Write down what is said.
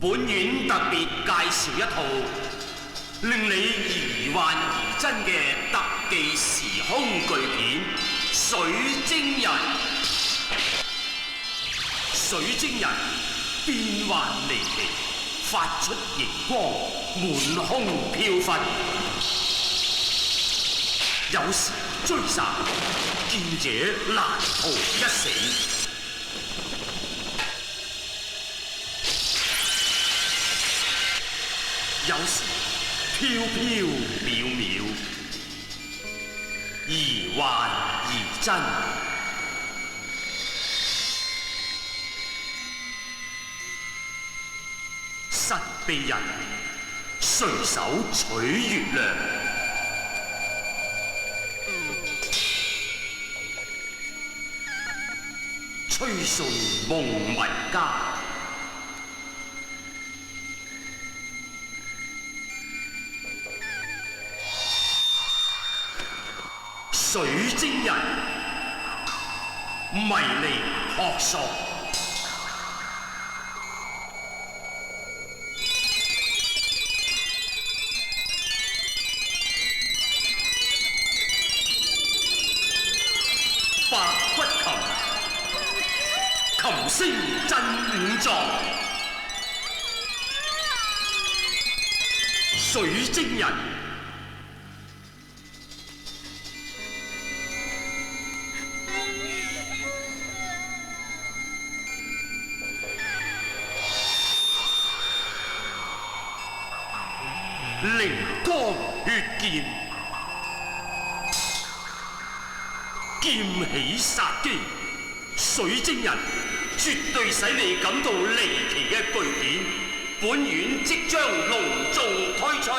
本院特別介紹一套令你疑幻疑真嘅特技時空巨片《水晶人》。水晶人變幻離奇，發出熒光，滿空飄忽，有時追殺，見者難逃一死。有時飄飄渺渺，疑幻疑真。神秘人隨手取月亮，吹送夢迷家。水晶人迷離學索，白骨琴，琴聲震五臟。水晶人。靈光血劍，劍起殺機，水晶人絕對使你感到離奇嘅巨片，本院即將隆重推出。